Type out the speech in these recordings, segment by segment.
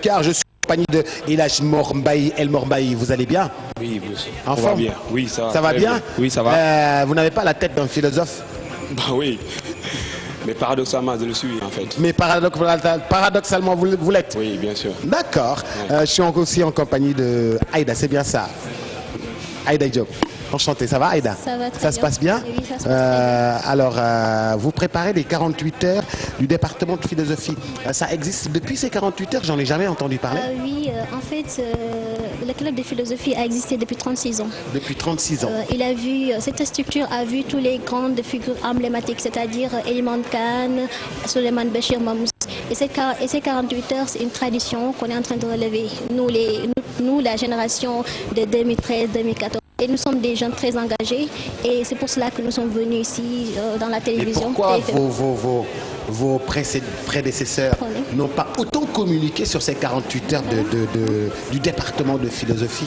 car je suis en compagnie de Elhadji Mor Mbaye. El Mor Mbaye, vous allez bien? Oui, bien sûr. En forme? Bien. Oui, ça va. Ça va bien? Oui, ça va. Vous n'avez pas la tête d'un philosophe? Bah oui. Mais paradoxalement, je le suis en fait. Mais paradoxalement, vous l'êtes? Oui, bien sûr. D'accord. Ouais. Je suis aussi en compagnie de Aïda, c'est bien ça? Aïda Diop. Enchanté, ça va Aïda? Ça va très bien. Ça se passe bien? Oui, ça se passe bien. Alors, vous préparez les 48 heures du département de philosophie. Ça existe depuis ces 48 heures? J'en ai jamais entendu parler. Oui, en fait, le club de philosophie a existé depuis 36 ans. Depuis 36 ans. Cette structure a vu tous les grandes figures emblématiques, c'est-à-dire Eliman Khan, Souleymane Bachir Mamous. Et ces 48 heures, c'est une tradition qu'on est en train de relever. Nous, la génération de 2013-2014. Et nous sommes des jeunes très engagés et c'est pour cela que nous sommes venus ici dans la télévision. Et pourquoi vos prédécesseurs n'ont pas autant communiqué sur ces 48 heures du département de philosophie?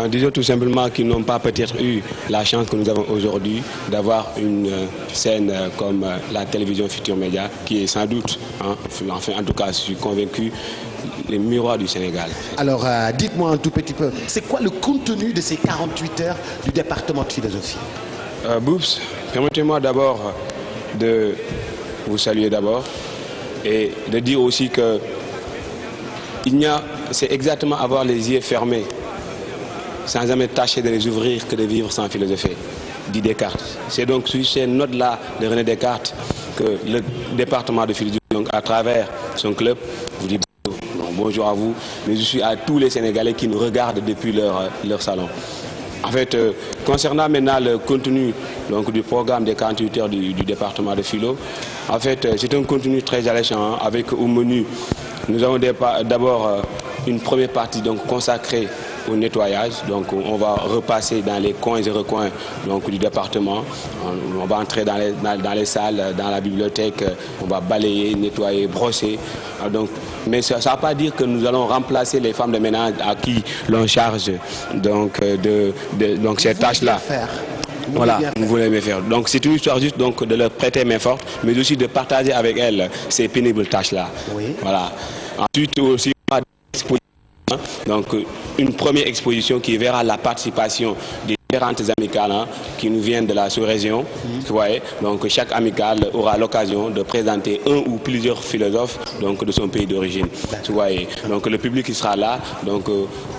Disons tout simplement qu'ils n'ont pas peut-être eu la chance que nous avons aujourd'hui d'avoir une scène comme la télévision Futur Média qui est sans doute, enfin en tout cas je suis convaincu, les miroirs du Sénégal. Alors, dites-moi un tout petit peu, c'est quoi le contenu de ces 48 heures du département de philosophie? Boubs, permettez-moi d'abord de vous saluer d'abord et de dire aussi que c'est exactement avoir les yeux fermés sans jamais tâcher de les ouvrir que de vivre sans philosophie, dit Descartes. C'est donc sur ces notes-là de René Descartes que le département de philosophie, donc à travers son club, vous dit bonjour à vous, mais je suis à tous les Sénégalais qui nous regardent depuis leur salon. En fait, concernant maintenant le contenu donc, du programme des 48 heures du département de philo, en fait, c'est un contenu très alléchant avec au menu. Nous avons d'abord une première partie donc, consacrée au nettoyage. Donc on va repasser dans les coins et recoins donc, du département. On va entrer dans les salles, dans la bibliothèque, on va balayer, nettoyer, brosser. Donc, mais ça ne va pas dire que nous allons remplacer les femmes de ménage à qui l'on charge donc, donc ces tâches-là. Voilà, vous voulez me faire. Donc c'est une histoire juste donc, de leur prêter main forte, mais aussi de partager avec elles ces pénibles tâches-là. Oui. Voilà. Ensuite aussi, donc une première exposition qui verra la participation des différentes amicales qui nous viennent de la sous-région. Vous voyez, donc chaque amicale aura l'occasion de présenter un ou plusieurs philosophes donc, de son pays d'origine. Vous voyez, donc le public qui sera là donc,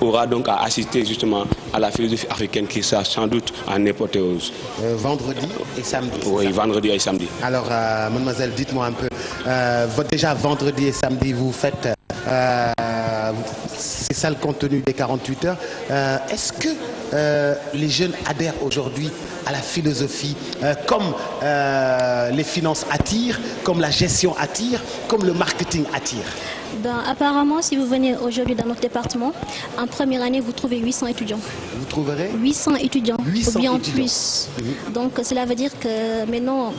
aura donc à assister justement à la philosophie africaine qui sera sans doute en apothéose. Vendredi et samedi. Oui, vendredi et samedi. Alors, mademoiselle, dites-moi un peu, déjà vendredi et samedi, vous faites... c'est ça le contenu des 48 heures. Est-ce que les jeunes adhèrent aujourd'hui à la philosophie comme les finances attirent, comme la gestion attire, comme le marketing attire? Apparemment, si vous venez aujourd'hui dans notre département, en première année, vous trouvez 800 étudiants. Vous trouverez 800 étudiants, 800 ou bien étudiants. Plus. Donc cela veut dire que maintenant,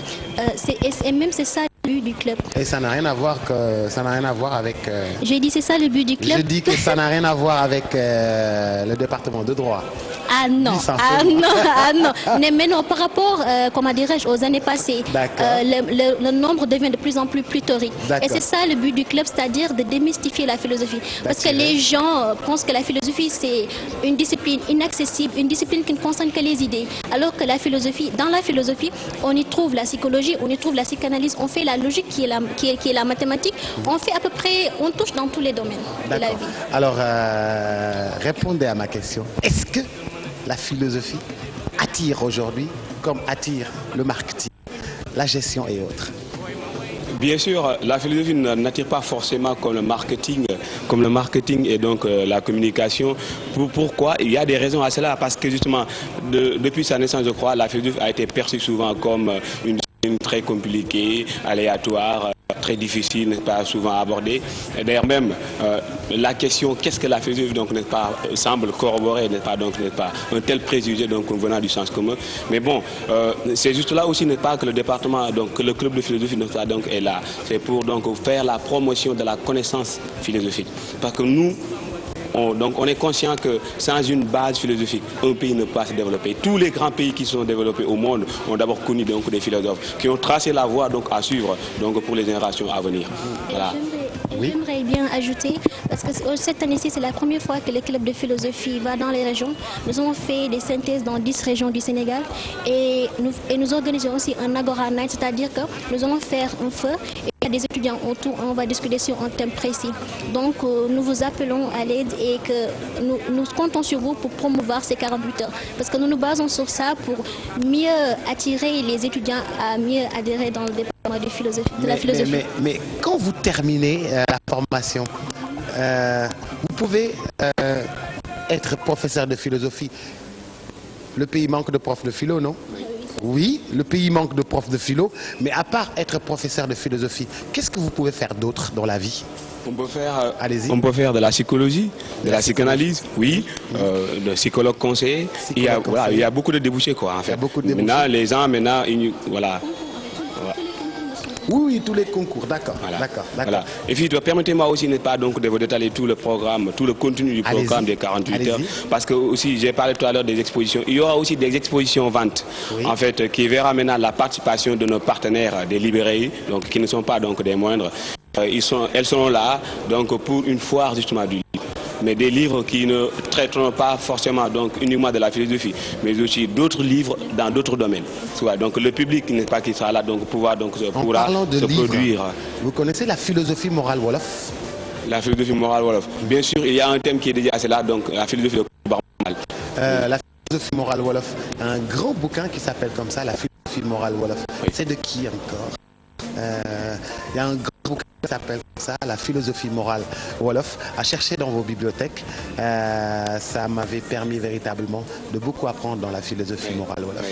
et même c'est ça le but du club. Et ça n'a rien à voir avec... J'ai dit c'est ça le but du club. Je dis que ça n'a rien à voir avec le département de droit. Ah non, non. Mais non, par rapport, comment dirais-je, aux années passées, le nombre devient de plus en plus pléthorique. Et c'est ça le but du club, c'est-à-dire de démystifier la philosophie. Parce que les gens pensent que la philosophie, c'est une discipline inaccessible, une discipline qui ne concerne que les idées. Alors que la philosophie, dans la philosophie, on y trouve la psychologie, on y trouve la psychanalyse, on fait la logique qui est la mathématique, on fait à peu près, on touche dans tous les domaines de la vie. Alors, répondez à ma question. Est-ce que la philosophie attire aujourd'hui, comme attire le marketing, la gestion et autres? Bien sûr, la philosophie n'attire pas forcément comme le marketing et donc la communication. Pourquoi? Il y a des raisons à cela, parce que justement, depuis sa naissance, je crois, la philosophie a été perçue souvent comme une très compliquée, aléatoire, très difficile, n'est pas souvent abordée. D'ailleurs même, la question qu'est-ce que la philosophie donc n'est pas semble corroborer, n'est pas un tel préjugé donc venant du sens commun. Mais bon, c'est juste là aussi n'est pas que le département donc que le club de philosophie donc est là. C'est pour donc faire la promotion de la connaissance philosophique. Parce que nous on est conscient que sans une base philosophique, un pays ne peut pas se développer. Tous les grands pays qui sont développés au monde ont d'abord connu donc des philosophes qui ont tracé la voie donc à suivre donc pour les générations à venir. Voilà. J'aimerais bien ajouter, parce que cette année-ci, c'est la première fois que le club de philosophie va dans les régions. Nous avons fait des synthèses dans 10 régions du Sénégal et nous organisons aussi un Agora Night, c'est-à-dire que nous allons faire un feu et il y a des étudiants autour, on va discuter sur un thème précis. Donc nous vous appelons à l'aide et que nous comptons sur vous pour promouvoir ces 48 heures. Parce que nous nous basons sur ça pour mieux attirer les étudiants à mieux adhérer dans le département de la philosophie. Mais quand vous terminez la formation, vous pouvez être professeur de philosophie. Le pays manque de profs de philo, non? Oui, le pays manque de profs de philo, mais à part être professeur de philosophie, qu'est-ce que vous pouvez faire d'autre dans la vie? On peut faire de la psychologie, de la psychanalyse, oui, de psychologue conseiller. Il y a beaucoup de débouchés, quoi, en fait. Maintenant, les gens, voilà. Oui, tous les concours, d'accord. Voilà. Et puis, permettez-moi aussi, n'est pas donc de vous détailler tout le programme, tout le contenu du programme des 48 heures, parce que aussi, j'ai parlé tout à l'heure des expositions. Il y aura aussi des expositions ventes, en fait, qui verra maintenant la participation de nos partenaires des librairies, donc qui ne sont pas donc des moindres. Elles seront là, donc pour une foire justement du livre. Mais des livres qui ne traiteront pas forcément donc uniquement de la philosophie, mais aussi d'autres livres dans d'autres domaines. Donc le public n'est pas qui sera là, donc pourra se produire. Vous connaissez la philosophie morale Wolof? La philosophie morale Wolof. Bien sûr, il y a un thème qui est dédié à cela, donc la philosophie de la philosophie morale Wolof, un grand bouquin qui s'appelle comme ça, la philosophie morale Wolof. C'est de qui encore? Il y a un grand bouquin qui s'appelle comme ça, la philosophie morale Wolof, à chercher dans vos bibliothèques. Ça m'avait permis véritablement de beaucoup apprendre dans la philosophie morale Wolof.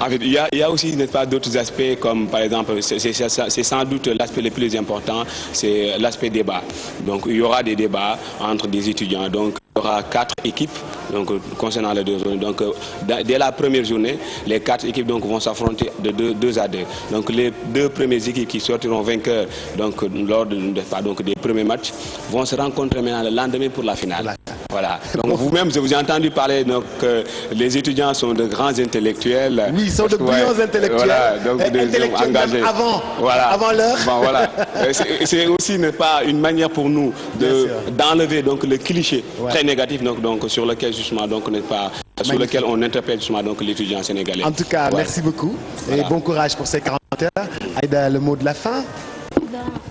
En fait, il y a aussi pas d'autres aspects comme par exemple, c'est sans doute l'aspect le plus important, c'est l'aspect débat. Donc il y aura des débats entre des étudiants. Donc il y aura 4 équipes donc, concernant les 2 journées. Donc dès la première journée, les 4 équipes donc, vont s'affronter de 2 à 2. Donc les 2 premières équipes qui sortiront vainqueurs donc, lors des premiers matchs vont se rencontrer maintenant le lendemain pour la finale. Voilà. Donc vous-même, je vous ai entendu parler donc, que les étudiants sont de grands intellectuels. Oui, ils sont de brillants intellectuels. Voilà, donc intellectuels même avant l'heure. Bon, voilà. C'est aussi pas une manière pour nous d'enlever donc le cliché très négatif donc sur lequel justement donc sur lequel on interpelle justement donc l'étudiant sénégalais. En tout cas, merci beaucoup et bon courage pour ces 40 heures. Aïda, le mot de la fin?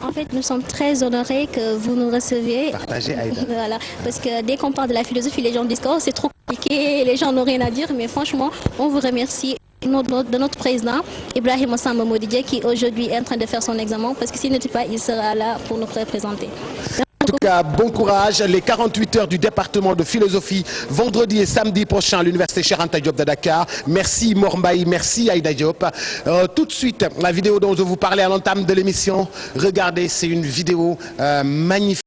En fait, nous sommes très honorés que vous nous receviez. Partagez, Aïda. Voilà, parce que dès qu'on parle de la philosophie, les gens disent que c'est trop compliqué, les gens n'ont rien à dire, mais franchement, on vous remercie de notre président, Ibrahim Samba Modidje, qui aujourd'hui est en train de faire son examen, parce que s'il n'était pas, il sera là pour nous représenter. En tout cas, bon courage. Les 48 heures du département de philosophie, vendredi et samedi prochain à l'université Cheikh Anta Diop de Dakar. Merci Mormbaï, merci Aïda Diop. Tout de suite, la vidéo dont je vous parlais à l'entame de l'émission. Regardez, c'est une vidéo magnifique.